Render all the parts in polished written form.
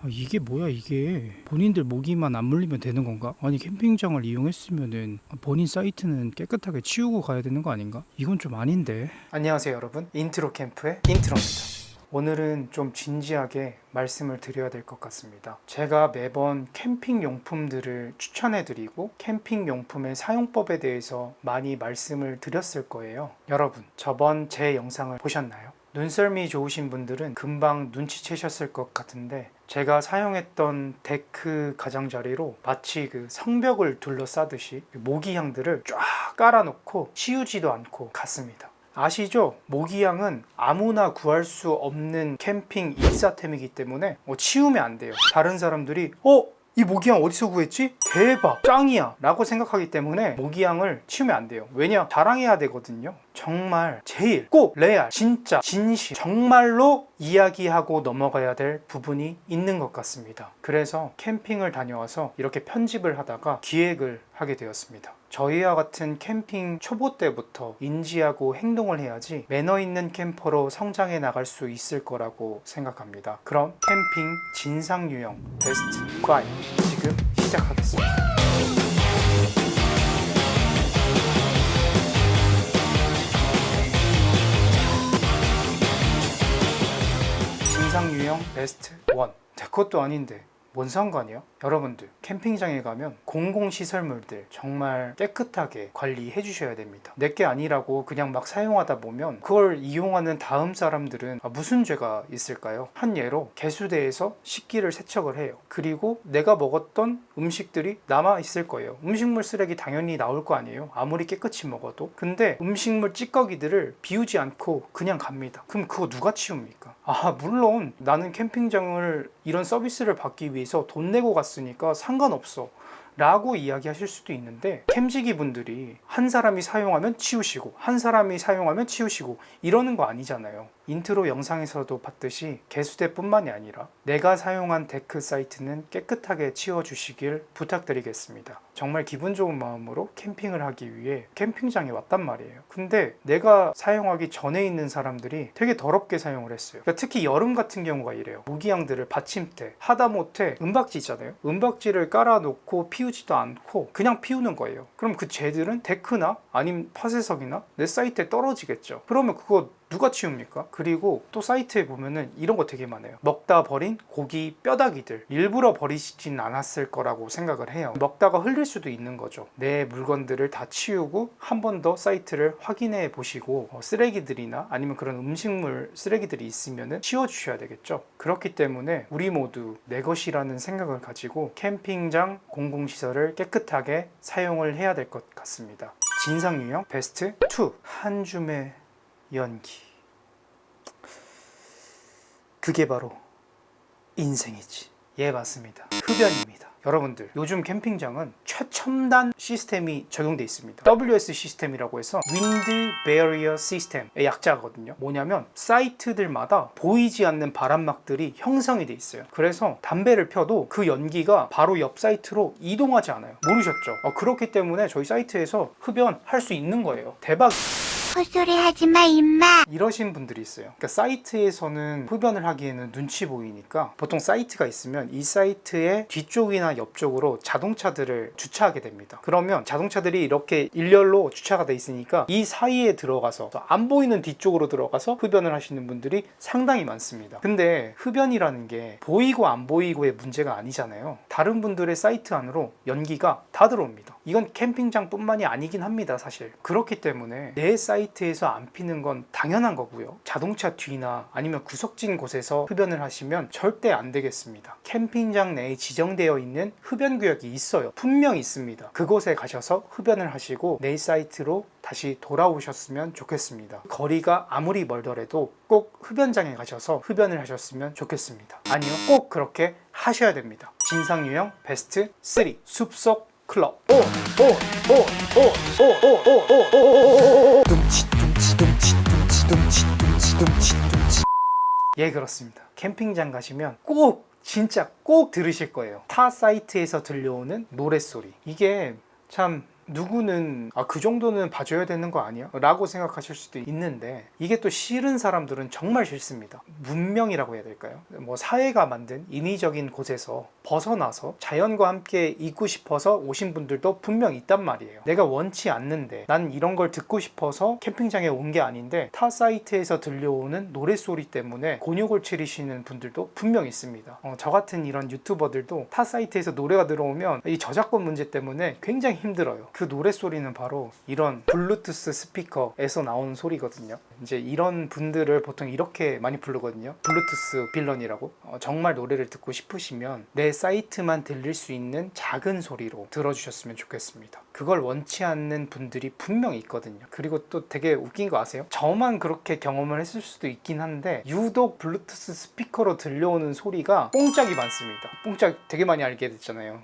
이게 뭐야 이게. 본인들 모기만 안 물리면 되는 건가? 아니 캠핑장을 이용했으면은 본인 사이트는 깨끗하게 치우고 가야 되는 거 아닌가? 이건 좀 아닌데. 안녕하세요 여러분, 인트로 캠프의 인트로입니다. 오늘은 좀 진지하게 말씀을 드려야 될 것 같습니다. 제가 매번 캠핑 용품들을 추천해 드리고 캠핑 용품의 사용법에 대해서 많이 말씀을 드렸을 거예요. 여러분, 저번 제 영상을 보셨나요? 눈썰미 좋으신 분들은 금방 눈치채셨을 것 같은데, 제가 사용했던 데크 가장자리로 마치 그 성벽을 둘러싸듯이 모기향들을 쫙 깔아놓고 치우지도 않고 갔습니다. 아시죠? 모기향은 아무나 구할 수 없는 캠핑 일사템이기 때문에 치우면 안 돼요. 다른 사람들이 이 모기향 어디서 구했지? 대박! 짱이야! 라고 생각하기 때문에 모기향을 치우면 안 돼요. 왜냐? 자랑해야 되거든요. 정말 제일 꼭 레알, 진짜, 진실, 정말로 이야기하고 넘어가야 될 부분이 있는 것 같습니다. 그래서 캠핑을 다녀와서 이렇게 편집을 하다가 기획을 하게 되었습니다. 저희와 같은 캠핑 초보 때부터 인지하고 행동을 해야지 매너 있는 캠퍼로 성장해 나갈 수 있을 거라고 생각합니다. 그럼 캠핑 진상 유형 베스트 5 지금 시작하겠습니다. 진상 유형 베스트 1. 내 것도 아닌데 뭔 상관이야? 여러분들, 캠핑장에 가면 공공시설물들 정말 깨끗하게 관리해 주셔야 됩니다. 내게 아니라고 그냥 막 사용하다 보면 그걸 이용하는 다음 사람들은 무슨 죄가 있을까요? 한 예로 개수대에서 식기를 세척을 해요. 그리고 내가 먹었던 음식들이 남아 있을 거예요. 음식물 쓰레기 당연히 나올 거 아니에요, 아무리 깨끗이 먹어도. 근데 음식물 찌꺼기들을 비우지 않고 그냥 갑니다. 그럼 그거 누가 치웁니까? 물론 나는 캠핑장을 이런 서비스를 받기 위해서 돈 내고 갔으니까 상관없어 라고 이야기하실 수도 있는데, 캠지기 분들이 한 사람이 사용하면 치우시고 한 사람이 사용하면 치우시고 이러는 거 아니잖아요. 인트로 영상에서도 봤듯이 개수대뿐만이 아니라 내가 사용한 데크 사이트는 깨끗하게 치워주시길 부탁드리겠습니다. 정말 기분 좋은 마음으로 캠핑을 하기 위해 캠핑장에 왔단 말이에요. 근데 내가 사용하기 전에 있는 사람들이 되게 더럽게 사용을 했어요. 그러니까 특히 여름 같은 경우가 이래요. 모기향들을 받침대, 하다못해 은박지 있잖아요. 은박지를 깔아놓고 피우지도 않고 그냥 피우는 거예요. 그럼 그 쟤들은 데크나 아니면 파쇄석이나 내 사이트에 떨어지겠죠. 그러면 그거 누가 치웁니까? 그리고 또 사이트에 보면은 이런 거 되게 많아요. 먹다 버린 고기 뼈다귀들 일부러 버리시진 않았을 거라고 생각을 해요. 먹다가 흘릴 수도 있는 거죠. 내 물건들을 다 치우고 한 번 더 사이트를 확인해 보시고 쓰레기들이나 아니면 그런 음식물 쓰레기들이 있으면은 치워 주셔야 되겠죠. 그렇기 때문에 우리 모두 내 것이라는 생각을 가지고 캠핑장 공공시설을 깨끗하게 사용을 해야 될 것 같습니다. 진상 유형 베스트 2. 한 줌의 연기. 그게 바로 인생이지. 예, 맞습니다. 흡연입니다. 여러분들, 요즘 캠핑장은 최첨단 시스템이 적용되어 있습니다. WS 시스템이라고 해서 Wind Barrier System의 약자거든요. 뭐냐면 사이트들마다 보이지 않는 바람막들이 형성이 돼 있어요. 그래서 담배를 펴도 그 연기가 바로 옆 사이트로 이동하지 않아요. 모르셨죠? 그렇기 때문에 저희 사이트에서 흡연할 수 있는 거예요. 대박! 헛소리 하지마 임마. 이러신 분들이 있어요. 그러니까 사이트에서는 흡연을 하기에는 눈치 보이니까 보통 사이트가 있으면 이 사이트의 뒤쪽이나 옆쪽으로 자동차들을 주차하게 됩니다. 그러면 자동차들이 이렇게 일렬로 주차가 돼 있으니까 이 사이에 들어가서 안 보이는 뒤쪽으로 들어가서 흡연을 하시는 분들이 상당히 많습니다. 근데 흡연이라는 게 보이고 안 보이고의 문제가 아니잖아요. 다른 분들의 사이트 안으로 연기가 다 들어옵니다. 이건 캠핑장 뿐만이 아니긴 합니다, 사실. 그렇기 때문에 내 사이트에서 안 피는 건 당연한 거고요. 자동차 뒤나 아니면 구석진 곳에서 흡연을 하시면 절대 안 되겠습니다. 캠핑장 내에 지정되어 있는 흡연 구역이 있어요. 분명 있습니다. 그곳에 가셔서 흡연을 하시고 내 사이트로 다시 돌아오셨으면 좋겠습니다. 거리가 아무리 멀더라도 꼭 흡연장에 가셔서 흡연을 하셨으면 좋겠습니다. 아니요, 꼭 그렇게 하셔야 됩니다. 진상 유형 베스트 3. 숲속 클럽. 예, 그렇습니다. 캠핑장 가시면 꼭, 진짜 꼭 들으실 거예요. 타 사이트에서 들려오는 노랫소리. 이게 참 누구는 그 정도는 봐줘야 되는 거 아니야? 라고 생각하실 수도 있는데, 이게 또 싫은 사람들은 정말 싫습니다. 문명이라고 해야 될까요? 뭐 사회가 만든 인위적인 곳에서 벗어나서 자연과 함께 있고 싶어서 오신 분들도 분명 있단 말이에요. 내가 원치 않는데 난 이런 걸 듣고 싶어서 캠핑장에 온 게 아닌데 타 사이트에서 들려오는 노랫소리 때문에 곤욕을 치르시는 분들도 분명 있습니다. 저 같은 이런 유튜버들도 타 사이트에서 노래가 들어오면 이 저작권 문제 때문에 굉장히 힘들어요. 그 노랫소리는 바로 이런 블루투스 스피커에서 나오는 소리거든요. 이제 이런 분들을 보통 이렇게 많이 부르거든요. 블루투스 빌런이라고. 정말 노래를 듣고 싶으시면 내 사이트만 들릴 수 있는 작은 소리로 들어주셨으면 좋겠습니다. 그걸 원치 않는 분들이 분명히 있거든요. 그리고 또 되게 웃긴 거 아세요? 저만 그렇게 경험을 했을 수도 있긴 한데 유독 블루투스 스피커로 들려오는 소리가 뽕짝이 많습니다. 뽕짝 되게 많이 알게 됐잖아요.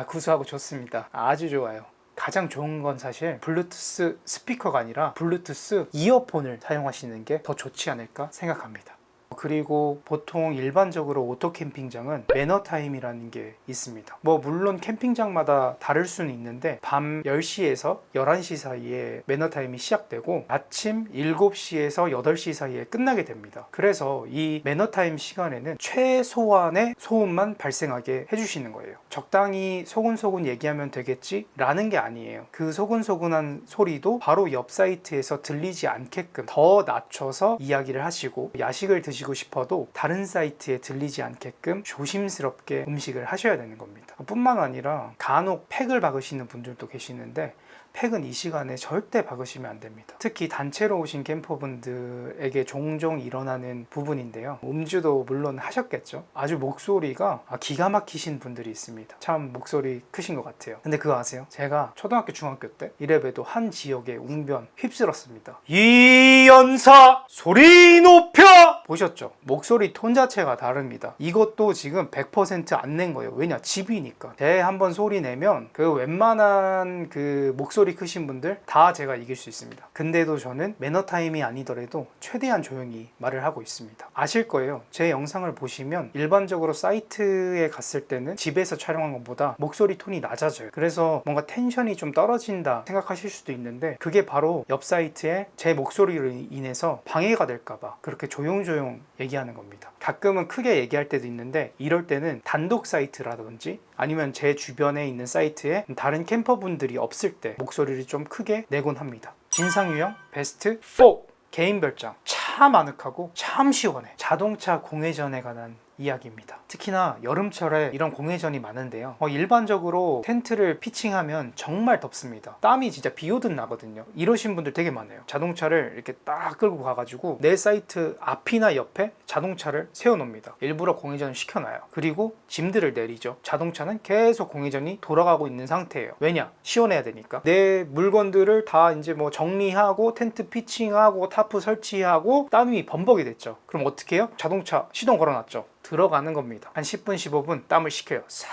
구수하고 좋습니다. 아주 좋아요. 가장 좋은 건 사실 블루투스 스피커가 아니라 블루투스 이어폰을 사용하시는 게 더 좋지 않을까 생각합니다. 그리고 보통 일반적으로 오토 캠핑장은 매너 타임이라는 게 있습니다. 물론 캠핑장마다 다를 수는 있는데 밤 10시에서 11시 사이에 매너 타임이 시작되고 아침 7시에서 8시 사이에 끝나게 됩니다. 그래서 이 매너 타임 시간에는 최소한의 소음만 발생하게 해주시는 거예요. 적당히 소근소근 얘기하면 되겠지? 라는 게 아니에요. 그 소근소근한 소리도 바로 옆 사이트에서 들리지 않게끔 더 낮춰서 이야기를 하시고, 야식을 드시고 싶어도 다른 사이트에 들리지 않게끔 조심스럽게 음식을 하셔야 되는 겁니다. 뿐만 아니라 간혹 팩을 박으시는 분들도 계시는데 팩은 이 시간에 절대 박으시면 안 됩니다. 특히 단체로 오신 캠퍼분들에게 종종 일어나는 부분인데요. 음주도 물론 하셨겠죠. 아주 목소리가 기가 막히신 분들이 있습니다. 참 목소리 크신 것 같아요. 근데 그거 아세요? 제가 초등학교 중학교 때 이래봬도 한 지역의 웅변 휩쓸었습니다. 이연사 소리 높여! 보셨죠? 목소리 톤 자체가 다릅니다. 이것도 지금 100% 안 낸 거예요. 왜냐? 집이니까. 제 한번 소리 내면 그 웬만한 그 목소리 크신 분들 다 제가 이길 수 있습니다. 근데도 저는 매너 타임이 아니더라도 최대한 조용히 말을 하고 있습니다. 아실 거예요. 제 영상을 보시면 일반적으로 사이트에 갔을 때는 집에서 촬영한 것보다 목소리 톤이 낮아져요. 그래서 뭔가 텐션이 좀 떨어진다 생각하실 수도 있는데 그게 바로 옆 사이트에 제 목소리로 인해서 방해가 될까봐 그렇게 조용조용 얘기하는 겁니다. 가끔은 크게 얘기할 때도 있는데 이럴 때는 단독 사이트라든지 아니면 제 주변에 있는 사이트에 다른 캠퍼분들이 없을 때 목소리를 좀 크게 내곤 합니다. 진상 유형 베스트 4. 개인 별장. 참 아늑하고 참 시원해. 자동차 공회전에 관한 이야기입니다. 특히나 여름철에 이런 공회전이 많은데요. 일반적으로 텐트를 피칭하면 정말 덥습니다. 땀이 진짜 비 오듯 나거든요. 이러신 분들 되게 많아요. 자동차를 이렇게 딱 끌고 가가지고 내 사이트 앞이나 옆에 자동차를 세워놓습니다. 일부러 공회전을 시켜놔요. 그리고 짐들을 내리죠. 자동차는 계속 공회전이 돌아가고 있는 상태예요. 왜냐? 시원해야 되니까. 내 물건들을 다 이제 정리하고 텐트 피칭하고 타프 설치하고 땀이 범벅이 됐죠. 그럼 어떻게 해요? 자동차 시동 걸어놨죠. 들어가는 겁니다. 한 10분 15분 땀을 식혀요. 싹.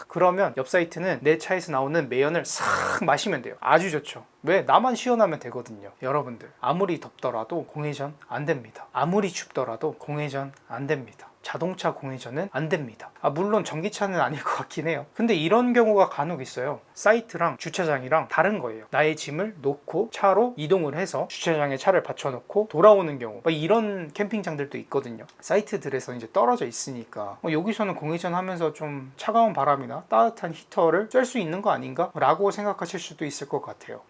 그러면 옆 사이트는 내 차에서 나오는 매연을 싹 마시면 돼요. 아주 좋죠. 왜? 나만 시원하면 되거든요. 여러분들 아무리 덥더라도 공회전 안 됩니다. 아무리 춥더라도 공회전 안 됩니다. 자동차 공회전은 안 됩니다. 물론 전기차는 아닐 것 같긴 해요. 근데 이런 경우가 간혹 있어요. 사이트랑 주차장이랑 다른 거예요. 나의 짐을 놓고 차로 이동을 해서 주차장에 차를 받쳐놓고 돌아오는 경우, 이런 캠핑장들도 있거든요. 사이트들에서 이제 떨어져 있으니까 여기서는 공회전 하면서 좀 차가운 바람이나 따뜻한 히터를 쐴 수 있는 거 아닌가? 라고 생각하실 수도 있을 것 같아요.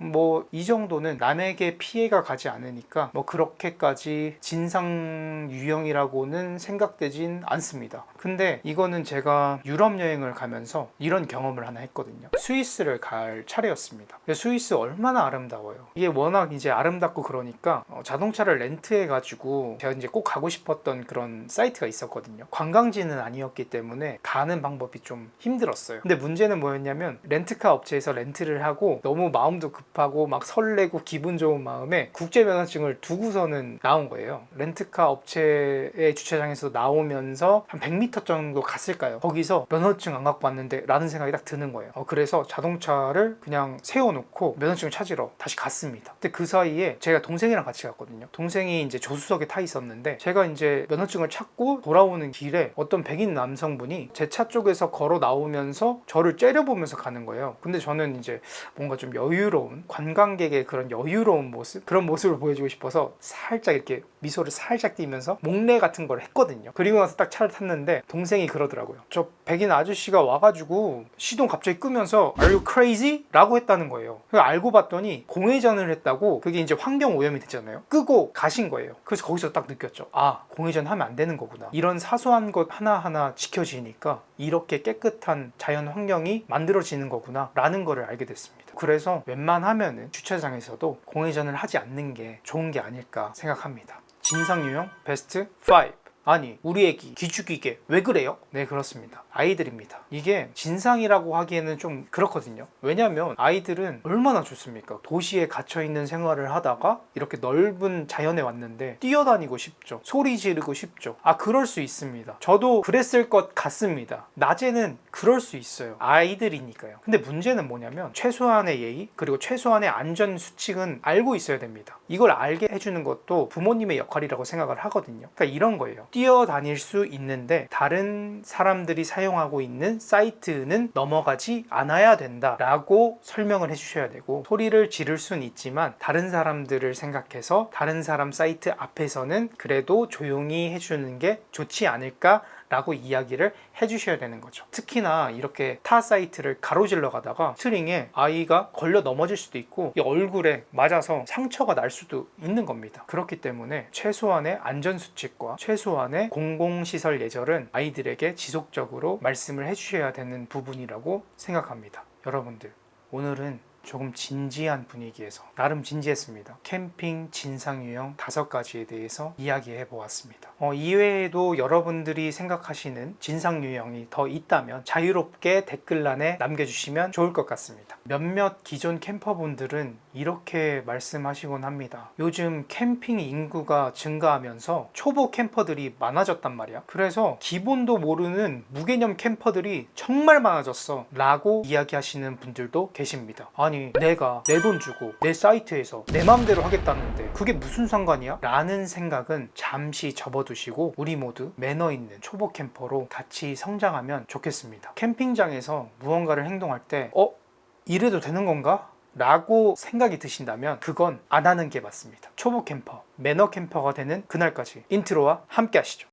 이 정도는 남에게 피해가 가지 않으니까 그렇게까지 진상 유형이라고는 생각되지 않습니다. 근데 이거는 제가 유럽 여행을 가면서 이런 경험을 하나 했거든요. 스위스를 갈 차례였습니다. 스위스 얼마나 아름다워요. 이게 워낙 이제 아름답고 그러니까 자동차를 렌트해가지고 제가 이제 꼭 가고 싶었던 그런 사이트가 있었거든요. 관광지는 아니었기 때문에 가는 방법이 좀 힘들었어요. 근데 문제는 뭐였냐면 렌트카 업체에서 렌트를 하고 너무 마음도 급하고 막 설레고 기분 좋은 마음에 국제면허증을 두고서는 나온 거예요. 렌트카 업체의 주차장에서 나오면서 한 100m 5km 정도 갔을까요? 거기서 면허증 안 갖고 왔는데 라는 생각이 딱 드는 거예요. 그래서 자동차를 그냥 세워놓고 면허증을 찾으러 다시 갔습니다. 근데 그 사이에 제가 동생이랑 같이 갔거든요. 동생이 이제 조수석에 타 있었는데 제가 이제 면허증을 찾고 돌아오는 길에 어떤 백인 남성분이 제 차 쪽에서 걸어 나오면서 저를 째려보면서 가는 거예요. 근데 저는 이제 뭔가 좀 여유로운 관광객의 그런 여유로운 모습, 그런 모습을 보여주고 싶어서 살짝 이렇게 미소를 살짝 띄면서 목례 같은 걸 했거든요. 그리고 나서 딱 차를 탔는데 동생이 그러더라고요. 저 백인 아저씨가 와가지고 시동 갑자기 끄면서 Are you crazy? 라고 했다는 거예요. 알고 봤더니 공회전을 했다고. 그게 이제 환경 오염이 됐잖아요. 끄고 가신 거예요. 그래서 거기서 딱 느꼈죠. 아, 공회전 하면 안 되는 거구나. 이런 사소한 것 하나하나 지켜지니까 이렇게 깨끗한 자연 환경이 만들어지는 거구나 라는 거를 알게 됐습니다. 그래서 웬만하면은 주차장에서도 공회전을 하지 않는 게 좋은 게 아닐까 생각합니다. 진상유형 베스트 5. 아니, 우리 애기 기죽이게 왜 그래요? 네, 그렇습니다. 아이들입니다. 이게 진상이라고 하기에는 좀 그렇거든요. 왜냐면 아이들은 얼마나 좋습니까? 도시에 갇혀있는 생활을 하다가 이렇게 넓은 자연에 왔는데 뛰어다니고 싶죠. 소리 지르고 싶죠. 그럴 수 있습니다. 저도 그랬을 것 같습니다. 낮에는 그럴 수 있어요. 아이들이니까요. 근데 문제는 뭐냐면 최소한의 예의 그리고 최소한의 안전 수칙은 알고 있어야 됩니다. 이걸 알게 해주는 것도 부모님의 역할이라고 생각을 하거든요. 그러니까 이런 거예요. 뛰어다닐 수 있는데 다른 사람들이 사용하고 있는 사이트는 넘어가지 않아야 된다라고 설명을 해주셔야 되고, 소리를 지를 수는 있지만 다른 사람들을 생각해서 다른 사람 사이트 앞에서는 그래도 조용히 해주는 게 좋지 않을까 라고 이야기를 해주셔야 되는 거죠. 특히나 이렇게 타 사이트를 가로질러 가다가 스트링에 아이가 걸려 넘어질 수도 있고 이 얼굴에 맞아서 상처가 날 수도 있는 겁니다. 그렇기 때문에 최소한의 안전수칙과 최소한의 공공시설 예절은 아이들에게 지속적으로 말씀을 해주셔야 되는 부분이라고 생각합니다. 여러분들, 오늘은 조금 진지한 분위기에서 나름 진지했습니다. 캠핑 진상유형 5가지에 대해서 이야기해 보았습니다. 이외에도 여러분들이 생각하시는 진상유형이 더 있다면 자유롭게 댓글란에 남겨주시면 좋을 것 같습니다. 몇몇 기존 캠퍼분들은 이렇게 말씀하시곤 합니다. 요즘 캠핑 인구가 증가하면서 초보 캠퍼들이 많아졌단 말이야. 그래서 기본도 모르는 무개념 캠퍼들이 정말 많아졌어 라고 이야기하시는 분들도 계십니다. 아니, 내가 내 돈 주고 내 사이트에서 내 마음대로 하겠다는데 그게 무슨 상관이야? 라는 생각은 잠시 접어두시고 우리 모두 매너 있는 초보 캠퍼로 같이 성장하면 좋겠습니다. 캠핑장에서 무언가를 행동할 때 이래도 되는 건가? 라고 생각이 드신다면 그건 안 하는 게 맞습니다. 초보 캠퍼, 매너 캠퍼가 되는 그날까지 인트로와 함께 하시죠.